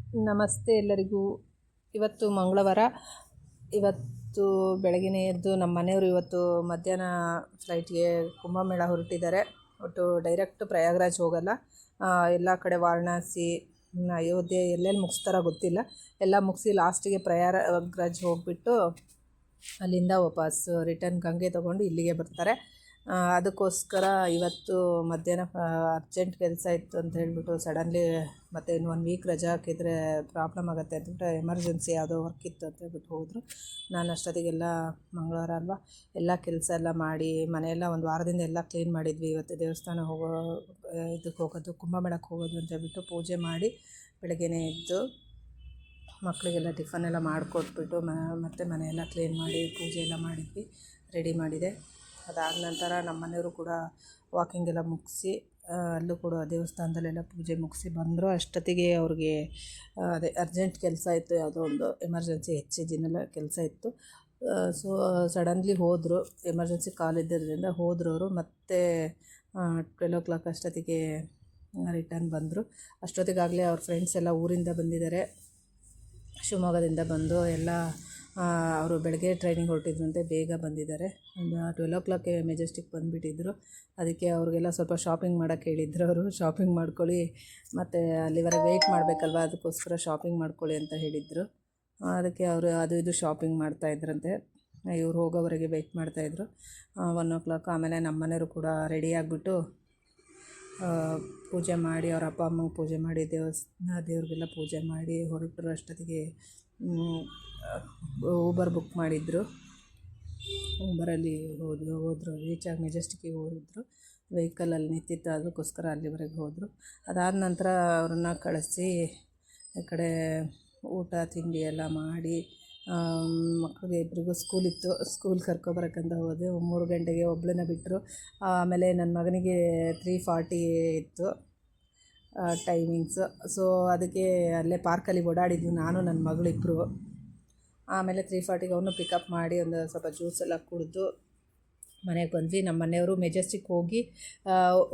ನಮಸ್ತೆ ಎಲ್ಲರಿಗೂ. ಇವತ್ತು ಮಂಗಳವಾರ. ಇವತ್ತು ಬೆಳಗಿನ ಎದ್ದು ನಮ್ಮ ಮನೆಯವರು ಇವತ್ತು ಮಧ್ಯಾಹ್ನ ಫ್ಲೈಟ್ಗೆ ಕುಂಭಮೇಳ ಹೊರಟಿದ್ದಾರೆ. ಒಟ್ಟು ಡೈರೆಕ್ಟ್ ಪ್ರಯಾಗ್ರಾಜ್ ಹೋಗಲ್ಲ, ಎಲ್ಲ ಕಡೆ ವಾರಣಾಸಿ, ಅಯೋಧ್ಯೆ ಎಲ್ಲೆಲ್ಲಿ ಮುಗಿಸ್ತಾರೋ ಗೊತ್ತಿಲ್ಲ. ಎಲ್ಲ ಮುಗಿಸಿ ಲಾಸ್ಟಿಗೆ ಪ್ರಯಾಗ್ರಾಜ್ ಹೋಗಿಬಿಟ್ಟು ಅಲ್ಲಿಂದ ವಾಪಸ್ ರಿಟರ್ನ್ ಗಂಗೆ ತೊಗೊಂಡು ಇಲ್ಲಿಗೆ ಬರ್ತಾರೆ. ಅದಕ್ಕೋಸ್ಕರ ಇವತ್ತು ಮಧ್ಯಾಹ್ನ ಅರ್ಜೆಂಟ್ ಕೆಲಸ ಇತ್ತು ಅಂತ ಹೇಳಿಬಿಟ್ಟು ಸಡನ್ಲಿ ಮತ್ತು ಇನ್ನು 1 ವೀಕ್ ರಜೆ ಹಾಕಿದರೆ ಪ್ರಾಬ್ಲಮ್ ಆಗುತ್ತೆ ಅಂತಬಿಟ್ಟು ಎಮರ್ಜೆನ್ಸಿ ಯಾವುದೋ ವರ್ಕ್ ಇತ್ತು ಅಂತ ಹೇಳ್ಬಿಟ್ಟು ಹೋದರು. ನಾನು ಅಷ್ಟೊತ್ತಿಗೆಲ್ಲ ಮಂಗಳವಾರ ಅಲ್ವಾ, ಎಲ್ಲ ಕೆಲಸ ಎಲ್ಲ ಮಾಡಿ ಮನೆಯೆಲ್ಲ ಒಂದು ವಾರದಿಂದ ಎಲ್ಲ ಕ್ಲೀನ್ ಮಾಡಿದ್ವಿ. ಇವತ್ತು ದೇವಸ್ಥಾನ ಇದಕ್ಕೆ ಹೋಗೋದು, ಕುಂಭಮೇಳಕ್ಕೆ ಹೋಗೋದು ಅಂತ ಹೇಳ್ಬಿಟ್ಟು ಪೂಜೆ ಮಾಡಿ ಬೆಳಗ್ಗೆನೇ ಎದ್ದು ಮಕ್ಕಳಿಗೆಲ್ಲ ಟಿಫನ್ ಎಲ್ಲ ಮಾಡಿಕೊಟ್ಬಿಟ್ಟು ಮತ್ತು ಮನೆಯೆಲ್ಲ ಕ್ಲೀನ್ ಮಾಡಿ ಪೂಜೆ ಎಲ್ಲ ಮಾಡಿದ್ವಿ, ರೆಡಿ ಮಾಡಿದೆ. ಅದಾದ ನಂತರ ನಮ್ಮ ಮನೆಯವರು ಕೂಡ ವಾಕಿಂಗ್ ಎಲ್ಲ ಮುಗಿಸಿ ಅಲ್ಲೂ ಕೂಡ ದೇವಸ್ಥಾನದಲ್ಲೆಲ್ಲ ಪೂಜೆ ಮುಗಿಸಿ ಬಂದರು. ಅಷ್ಟೊತ್ತಿಗೆ ಅವ್ರಿಗೆ ಅದೇ ಅರ್ಜೆಂಟ್ ಕೆಲಸ ಇತ್ತು, ಯಾವುದೋ ಒಂದು ಎಮರ್ಜೆನ್ಸಿ ಹೆಚ್ಚಿನ ಕೆಲಸ ಇತ್ತು. ಸೊ ಸಡನ್ಲಿ ಹೋದರು, ಎಮರ್ಜೆನ್ಸಿ ಕಾಲ್ ಇದ್ದಿದ್ದರಿಂದ ಹೋದರು ಅವರು. ಮತ್ತು 12 ಅಷ್ಟೊತ್ತಿಗೆ ರಿಟರ್ನ್ ಬಂದರು. ಅಷ್ಟೊತ್ತಿಗಾಗಲೇ ಅವ್ರ ಫ್ರೆಂಡ್ಸ್ ಎಲ್ಲ ಊರಿಂದ ಬಂದಿದ್ದಾರೆ, ಶಿವಮೊಗ್ಗದಿಂದ ಬಂದು ಎಲ್ಲ ಅವರು ಬೆಳಗ್ಗೆ ಟ್ರೈನಿಗೆ ಹೊರಟಿದ್ರಂತೆ, ಬೇಗ ಬಂದಿದ್ದಾರೆ. ಒಂದು 12 ಮೆಜೆಸ್ಟಿಕ್ ಬಂದುಬಿಟ್ಟಿದ್ರು. ಅದಕ್ಕೆ ಅವ್ರಿಗೆಲ್ಲ ಸ್ವಲ್ಪ ಶಾಪಿಂಗ್ ಮಾಡೋಕ್ಕೆ ಹೇಳಿದ್ರು. ಅವರು ಶಾಪಿಂಗ್ ಮಾಡ್ಕೊಳ್ಳಿ, ಮತ್ತು ಅಲ್ಲಿವರೆಗೆ ವೆಯ್ಟ್ ಮಾಡಬೇಕಲ್ವ, ಅದಕ್ಕೋಸ್ಕರ ಶಾಪಿಂಗ್ ಮಾಡ್ಕೊಳ್ಳಿ ಅಂತ ಹೇಳಿದರು. ಅದಕ್ಕೆ ಅವರು ಅದು ಇದು ಶಾಪಿಂಗ್ ಮಾಡ್ತಾಯಿದ್ರಂತೆ. ಇವ್ರು ಹೋಗೋವರೆಗೆ ವೆಯ್ಟ್ ಮಾಡ್ತಾಯಿದ್ರು. 1 ಆಮೇಲೆ ನಮ್ಮ ಮನೆಯವರು ಕೂಡ ರೆಡಿ ಆಗಿಬಿಟ್ಟು ಪೂಜೆ ಮಾಡಿ, ಅವ್ರ ಅಪ್ಪ ಅಮ್ಮಂಗೆ ಪೂಜೆ ಮಾಡಿ, ದೇವ್ರಿಗೆಲ್ಲ ಪೂಜೆ ಮಾಡಿ ಹೊರಟರು. ಅಷ್ಟೊತ್ತಿಗೆ ಊಬರ್ ಬುಕ್ ಮಾಡಿದ್ರು. ಊಬರಲ್ಲಿ ಹೋದರು ರೀಚಾಗಿ ಮೆಜೆಸ್ಟಿಕ್ಕಿಗೆ ಹೋಗಿದ್ರು. ವೆಹಿಕಲಲ್ಲಿ ನಿಂತಿತ್ತು, ಅದಕ್ಕೋಸ್ಕರ ಅಲ್ಲಿವರೆಗೆ ಹೋದರು. ಅದಾದ ನಂತರ ಅವ್ರನ್ನ ಕಳಿಸಿ ಈ ಕಡೆ ಊಟ ತಿಂಡಿ ಎಲ್ಲ ಮಾಡಿ, ಮಕ್ಕಳಿಗೆ ಇಬ್ಬರಿಗೂ ಸ್ಕೂಲಿತ್ತು, ಸ್ಕೂಲ್ ಕರ್ಕೊಬರಕ್ಕಂತ ಹೋದೆ. 3 ಗಂಟೆಗೆ ಒಬ್ಬಳನ್ನ ಬಿಟ್ಟರು. ಆಮೇಲೆ ನನ್ನ ಮಗನಿಗೆ 3:40 ಇತ್ತು ಟೈಮಿಂಗ್ಸು. ಸೊ ಅದಕ್ಕೆ ಅಲ್ಲೇ ಪಾರ್ಕಲ್ಲಿ ಓಡಾಡಿದ್ವಿ, ನಾನು ನನ್ನ ಮಗಳಿಬ್ಬರು. ಆಮೇಲೆ 3:40ಗೆ ಅವನು ಪಿಕಪ್ ಮಾಡಿ ಒಂದು ಸ್ವಲ್ಪ ಜ್ಯೂಸ್ ಎಲ್ಲ ಕುಡಿದು ಮನೆಗೆ ಬಂದ್ವಿ. ನಮ್ಮ ಮನೆಯವರು ಮೆಜೆಸ್ಟಿಕ್ ಹೋಗಿ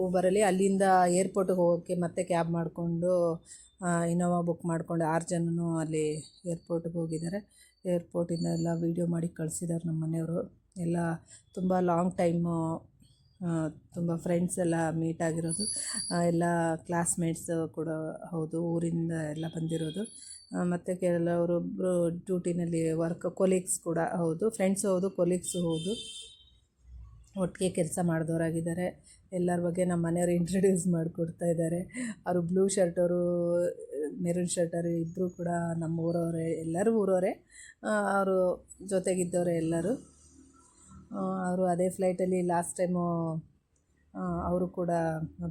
ಊಬರಲ್ಲಿ ಅಲ್ಲಿಂದ ಏರ್ಪೋರ್ಟಿಗೆ ಹೋಗೋಕ್ಕೆ ಮತ್ತೆ ಕ್ಯಾಬ್ ಮಾಡಿಕೊಂಡು ಇನೋವಾ ಬುಕ್ ಮಾಡಿಕೊಂಡು 6 ಜನನೂ ಅಲ್ಲಿ ಏರ್ಪೋರ್ಟಿಗೆ ಹೋಗಿದ್ದಾರೆ. ಏರ್ಪೋರ್ಟಿಂದ ಎಲ್ಲ ವೀಡಿಯೋ ಮಾಡಿ ಕಳಿಸಿದ್ದಾರೆ ನಮ್ಮ ಮನೆಯವರು. ಎಲ್ಲ ತುಂಬ ಲಾಂಗ್ ಟೈಮು, ತುಂಬ ಫ್ರೆಂಡ್ಸ್ ಎಲ್ಲ ಮೀಟ್ ಆಗಿರೋದು, ಎಲ್ಲ ಕ್ಲಾಸ್ಮೇಟ್ಸು ಕೂಡ ಹೌದು, ಊರಿಂದ ಎಲ್ಲ ಬಂದಿರೋದು. ಮತ್ತು ಕೆಲವರೊಬ್ಬರು ಡ್ಯೂಟಿನಲ್ಲಿ ಕೊಲೀಗ್ಸ್ ಕೂಡ ಹೌದು, ಫ್ರೆಂಡ್ಸು ಹೌದು, ಕೊಲೀಗ್ಸು ಹೌದು, ಒಟ್ಟಿಗೆ ಕೆಲಸ ಮಾಡಿದವರಾಗಿದ್ದಾರೆ. ಎಲ್ಲರ ಬಗ್ಗೆ ನಮ್ಮ ಮನೆಯವರು ಇಂಟ್ರಡ್ಯೂಸ್ ಮಾಡಿಕೊಡ್ತಾ ಇದ್ದಾರೆ. ಅವರು ಬ್ಲೂ ಶರ್ಟವರು, ಮೆರೂನ್ ಶರ್ಟರು ಇಬ್ಬರು ಕೂಡ ನಮ್ಮ ಊರವರೇ, ಎಲ್ಲರೂ ಊರವರೇ. ಅವರು ಜೊತೆಗಿದ್ದವರೇ ಎಲ್ಲರೂ. ಅವರು ಅದೇ ಫ್ಲೈಟಲ್ಲಿ ಲಾಸ್ಟ್ ಟೈಮು ಅವರು ಕೂಡ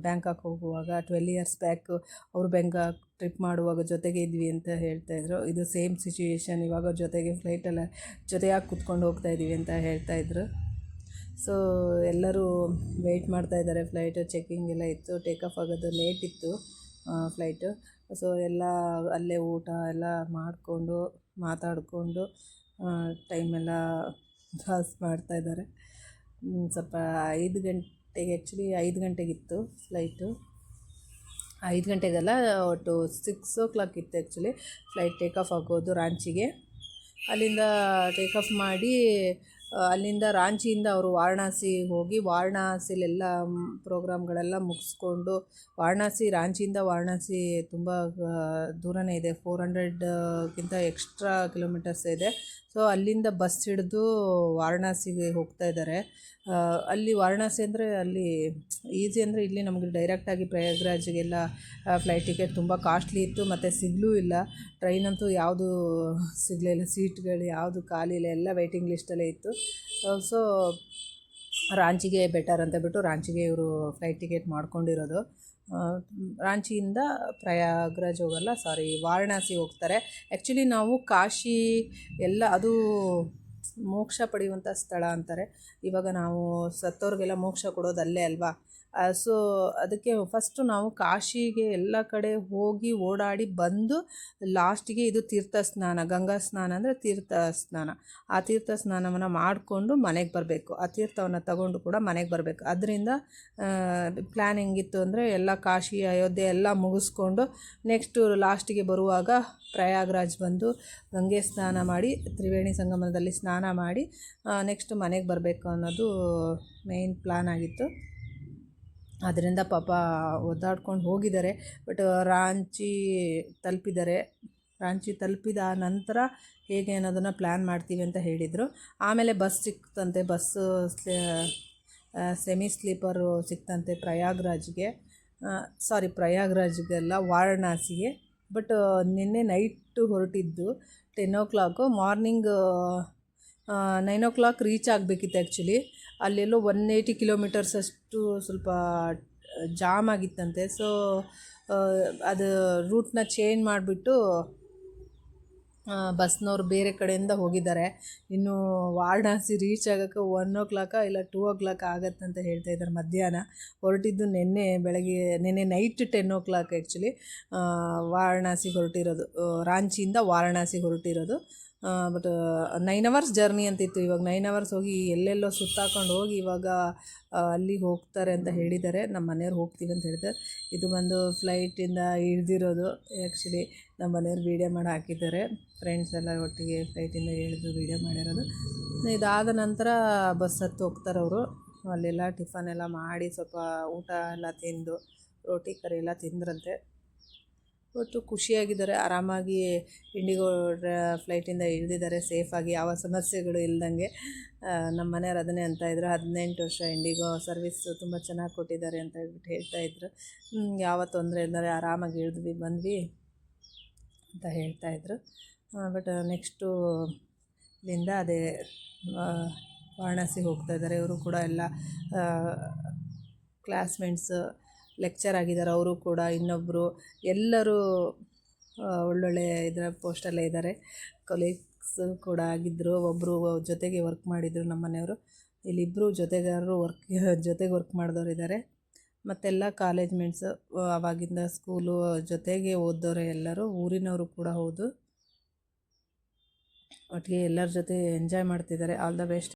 ಬ್ಯಾಂಕಾಕ್ ಹೋಗುವಾಗ 12 ಇಯರ್ಸ್ ಬ್ಯಾಕ್ ಅವರು ಬ್ಯಾಂಕಾಕ್ ಟ್ರಿಪ್ ಮಾಡುವಾಗ ಜೊತೆಗೆ ಇದ್ವಿ ಅಂತ ಹೇಳ್ತಾಯಿದ್ರು. ಇದು ಸೇಮ್ ಸಿಚುಯೇಷನ್, ಇವಾಗ ಜೊತೆಗೆ ಫ್ಲೈಟೆಲ್ಲ ಜೊತೆಯಾಗಿ ಕೂತ್ಕೊಂಡು ಹೋಗ್ತಾಯಿದ್ದೀವಿ ಅಂತ ಹೇಳ್ತಾಯಿದ್ರು. ಸೊ ಎಲ್ಲರೂ ವೆಯ್ಟ್ ಮಾಡ್ತಾಯಿದ್ದಾರೆ. ಫ್ಲೈಟು ಚೆಕ್ಕಿಂಗ್ ಎಲ್ಲ ಇತ್ತು, ಟೇಕ್ ಆಫ್ ಆಗೋದು ಲೇಟ್ ಇತ್ತು ಫ್ಲೈಟು. ಸೊ ಎಲ್ಲ ಅಲ್ಲೇ ಊಟ ಎಲ್ಲ ಮಾಡಿಕೊಂಡು ಮಾತಾಡಿಕೊಂಡು ಟೈಮೆಲ್ಲ ಪಾಸ್ ಮಾಡ್ತಾಯಿದ್ದಾರೆ. ಸ್ವಲ್ಪ 5 ಗಂಟೆಗೆ, ಆ್ಯಕ್ಚುಲಿ 5 ಗಂಟೆಗಿತ್ತು ಫ್ಲೈಟು. 5 ಗಂಟೆಗಲ್ಲ, ಒಟ್ಟು 6 ಇತ್ತು ಆ್ಯಕ್ಚುಲಿ ಫ್ಲೈಟ್ ಟೇಕ್ ಆಫ್ ಆಗೋದು ರಾಂಚಿಗೆ. ಅಲ್ಲಿಂದ ಟೇಕ್ ಆಫ್ ಮಾಡಿ ಅಲ್ಲಿಂದ ರಾಂಚಿಯಿಂದ ಅವರು ವಾರಣಾಸಿ ಹೋಗಿ ವಾರಣಾಸಿಲೆಲ್ಲ ಪ್ರೋಗ್ರಾಮ್ಗಳೆಲ್ಲ ಮುಗಿಸ್ಕೊಂಡು, ರಾಂಚಿಯಿಂದ ವಾರಣಾಸಿ ತುಂಬ ದೂರನೇ ಇದೆ, 400ಗಿಂತ ಎಕ್ಸ್ಟ್ರಾ ಕಿಲೋಮೀಟರ್ಸ್ ಇದೆ. ಸೊ ಅಲ್ಲಿಂದ ಬಸ್ ಹಿಡಿದು ವಾರಣಾಸಿಗೆ ಹೋಗ್ತಾ ಇದ್ದಾರೆ. ಅಲ್ಲಿ ವಾರಣಾಸಿ ಅಂದರೆ ಅಲ್ಲಿ ಈಸಿ ಅಂದರೆ ಇಲ್ಲಿ ನಮಗೆ ಡೈರೆಕ್ಟಾಗಿ ಪ್ರಯಾಗ್ರಾಜ್ಗೆಲ್ಲ ಫ್ಲೈಟ್ ಟಿಕೆಟ್ ತುಂಬ ಕಾಸ್ಟ್ಲಿ ಇತ್ತು, ಮತ್ತು ಸಿಗಲೂ ಇಲ್ಲ. ಟ್ರೈನಂತೂ ಯಾವುದು ಸಿಗಲಿಲ್ಲ, ಸೀಟ್ಗಳು ಯಾವುದು ಖಾಲಿ ಇಲ್ಲ, ಎಲ್ಲ ವೆಯ್ಟಿಂಗ್ ಲಿಸ್ಟಲ್ಲೇ ಇತ್ತು. ಸೊ ರಾಂಚಿಗೆ ಬೆಟರ್ ಅಂತ ಬಿಟ್ಟು ರಾಂಚಿಗೆ ಇವರು ಫ್ಲೈಟ್ ಟಿಕೆಟ್ ಮಾಡ್ಕೊಂಡಿರೋದು. ರಾಂಚಿಯಿಂದ ಪ್ರಯಾಗ್ರಾಜ್ ಹೋಗಲ್ಲ, ವಾರಣಾಸಿ ಹೋಗ್ತಾರೆ. ಆ್ಯಕ್ಚುಲಿ ನಾವು ಕಾಶಿ ಎಲ್ಲ ಅದು ಮೋಕ್ಷ ಪಡೆಯುವಂಥ ಸ್ಥಳ ಅಂತಾರೆ. ಇವಾಗ ನಾವು ಸತ್ತೋರಿಗೆಲ್ಲ ಮೋಕ್ಷ ಕೊಡೋದು ಅಲ್ಲೇ ಅಲ್ವಾ, ಸೊ ಅದಕ್ಕೆ ಫಸ್ಟು ನಾವು ಕಾಶಿಗೆ ಎಲ್ಲ ಕಡೆ ಹೋಗಿ ಓಡಾಡಿ ಬಂದು ಲಾಸ್ಟಿಗೆ ಇದು ತೀರ್ಥ ಸ್ನಾನ, ಗಂಗಾ ಸ್ನಾನ ಅಂದರೆ ತೀರ್ಥ ಸ್ನಾನ. ಆ ತೀರ್ಥ ಸ್ನಾನವನ್ನು ಮಾಡಿಕೊಂಡು ಮನೆಗೆ ಬರಬೇಕು. ಆ ತೀರ್ಥವನ್ನು ತಗೊಂಡು ಕೂಡ ಮನೆಗೆ ಬರಬೇಕು. ಅದರಿಂದ ಪ್ಲ್ಯಾನ್ ಹೆಂಗಿತ್ತು ಅಂದರೆ ಎಲ್ಲ ಕಾಶಿ ಅಯೋಧ್ಯೆ ಎಲ್ಲ ಮುಗಿಸ್ಕೊಂಡು ನೆಕ್ಸ್ಟು ಲಾಸ್ಟಿಗೆ ಬರುವಾಗ ಪ್ರಯಾಗ್ರಾಜ್ ಬಂದು ಗಂಗೆ ಸ್ನಾನ ಮಾಡಿ ತ್ರಿವೇಣಿ ಸಂಗಮದಲ್ಲಿ ಸ್ನಾನ ಮಾಡಿ ನೆಕ್ಸ್ಟ್ ಮನೆಗೆ ಬರಬೇಕು ಅನ್ನೋದು ಮೇಯ್ನ್ ಪ್ಲ್ಯಾನ್ ಆಗಿತ್ತು. ಅದರಿಂದ ಪಾಪ ಒದ್ದಾಡ್ಕೊಂಡು ಹೋಗಿದ್ದಾರೆ. ಬಟ್ ರಾಂಚಿ ತಲುಪಿದ್ದಾರೆ. ರಾಂಚಿ ತಲುಪಿದ ನಂತರ ಹೇಗೆ ಅನ್ನೋದನ್ನು ಪ್ಲ್ಯಾನ್ ಮಾಡ್ತೀವಿ ಅಂತ ಹೇಳಿದರು. ಆಮೇಲೆ ಬಸ್ ಸಿಕ್ತಂತೆ, ಬಸ್ಸು ಸೆಮಿ ಸ್ಲೀಪರು ಸಿಕ್ತಂತೆ ಪ್ರಯಾಗ್ರಾಜ್ಗೆಲ್ಲ ವಾರಣಾಸಿಗೆ. ಬಟ್ ನಿನ್ನೆ ನೈಟು ಹೊರಟಿದ್ದು 10 o'clock, ಮಾರ್ನಿಂಗ್ 9 o'clock ರೀಚ್ ಆಗಬೇಕಿತ್ತು. ಆ್ಯಕ್ಚುಲಿ ಅಲ್ಲೆಲ್ಲೋ 180 kilometers ಅಷ್ಟು ಸ್ವಲ್ಪ ಜಾಮ್ ಆಗಿತ್ತಂತೆ. ಸೊ ಅದು ರೂಟ್ನ ಚೇಂಜ್ ಮಾಡಿಬಿಟ್ಟು ಬಸ್ನವ್ರು ಬೇರೆ ಕಡೆಯಿಂದ ಹೋಗಿದ್ದಾರೆ. ಇನ್ನು ವಾರಣಾಸಿ ರೀಚ್ ಆಗೋಕ್ಕೆ 1 o'clock ಇಲ್ಲ 2 o'clock ಆಗತ್ತಂತ ಹೇಳ್ತಾಯಿದ್ದಾರೆ. ಮಧ್ಯಾಹ್ನ ಹೊರಟಿದ್ದು ನಿನ್ನೆ ನೈಟ್ 10 o'clock ಆ್ಯಕ್ಚುಲಿ ವಾರಣಾಸಿಗೆ ಹೊರಟಿರೋದು, ರಾಂಚಿಯಿಂದ ವಾರಣಾಸಿಗೆ ಹೊರಟಿರೋದು. ಬಟ್ 9 hours ಜರ್ನಿ ಅಂತಿತ್ತು. ಇವಾಗ 9 hours ಹೋಗಿ ಎಲ್ಲೆಲ್ಲೋ ಸುತ್ತಾಕೊಂಡು ಹೋಗಿ ಇವಾಗ ಅಲ್ಲಿಗೆ ಹೋಗ್ತಾರೆ ಅಂತ ಹೇಳಿದ್ದಾರೆ. ನಮ್ಮ ಮನೆಯವ್ರು ಹೋಗ್ತೀವಿ ಅಂತ ಹೇಳಿದ್ದಾರೆ. ಇದು ಬಂದು ಫ್ಲೈಟಿಂದ ಇಳಿದಿರೋದು. ಆ್ಯಕ್ಚುಲಿ ನಮ್ಮ ಮನೆಯವ್ರು ವೀಡಿಯೋ ಮಾಡಿ ಹಾಕಿದ್ದಾರೆ. ಫ್ರೆಂಡ್ಸ್ ಎಲ್ಲ ಒಟ್ಟಿಗೆ ಫ್ಲೈಟಿಂದ ಇಳಿದು ವೀಡಿಯೋ ಮಾಡಿರೋದು. ಇದಾದ ನಂತರ ಬಸ್ ಹತ್ತಿ ಹೋಗ್ತಾರೆ ಅವರು. ಅಲ್ಲೆಲ್ಲ ಟಿಫನ್ ಎಲ್ಲ ಮಾಡಿ ಸ್ವಲ್ಪ ಊಟ ಎಲ್ಲ ತಿಂದು ರೋಟಿ ಕರಿ ಎಲ್ಲ ತಿಂದ್ರಂತೆ. ಒಟ್ಟು ಖುಷಿಯಾಗಿದ್ದಾರೆ. ಆರಾಮಾಗಿ ಇಂಡಿಗೋ ಫ್ಲೈಟಿಂದ ಇಳಿದಿದ್ದಾರೆ ಸೇಫಾಗಿ, ಯಾವ ಸಮಸ್ಯೆಗಳು ಇಲ್ದಂಗೆ. ನಮ್ಮ ಮನೆಯವ್ರು ಅದನ್ನೇ ಅಂತಾಯಿದ್ರು, 18 ವರ್ಷ ಇಂಡಿಗೋ ಸರ್ವಿಸ್ಸು ತುಂಬ ಚೆನ್ನಾಗಿ ಕೊಟ್ಟಿದ್ದಾರೆ ಅಂತ ಹೇಳ್ಬಿಟ್ಟು ಹೇಳ್ತಾಯಿದ್ರು. ಯಾವ ತೊಂದರೆ ಇಲ್ಲದೆ ಆರಾಮಾಗಿ ಇಳಿದ್ವಿ ಬಂದ್ವಿ ಅಂತ ಹೇಳ್ತಾಯಿದ್ರು. ಬಟ್ ನೆಕ್ಸ್ಟು ಇಲ್ಲಿಂದ ಅದೇ ವಾರಣಾಸಿಗೆ ಹೋಗ್ತಾಯಿದ್ದಾರೆ. ಇವರು ಕೂಡ ಎಲ್ಲ ಕ್ಲಾಸ್ಮೇಟ್ಸ್ ಲೆಕ್ಚರ್ ಆಗಿದ್ದಾರೆ. ಅವರು ಕೂಡ ಇನ್ನೊಬ್ಬರು ಎಲ್ಲರೂ ಒಳ್ಳೊಳ್ಳೆ ಇದರ ಪೋಸ್ಟಲ್ಲೇ ಇದ್ದಾರೆ. ಕೊಲೀಗ್ಸ್ ಕೂಡ ಆಗಿದ್ದರು. ಒಬ್ಬರು ಜೊತೆಗೆ ವರ್ಕ್ ಮಾಡಿದರು ನಮ್ಮ ಮನೆಯವರು. ಇಲ್ಲಿಬ್ಬರು ಜೊತೆಗಾರರು ಜೊತೆಗೆ ವರ್ಕ್ ಮಾಡಿದವರು ಮತ್ತೆಲ್ಲ ಕಾಲೇಜ್ ಮೇಟ್ಸು, ಆವಾಗಿಂದ ಸ್ಕೂಲು ಜೊತೆಗೆ ಓದ್ದವರು ಎಲ್ಲರೂ ಊರಿನವರು ಕೂಡ ಹೌದು. ಒಟ್ಟಿಗೆ ಎಲ್ಲರ ಜೊತೆ ಎಂಜಾಯ್ ಮಾಡ್ತಿದ್ದಾರೆ. All the best.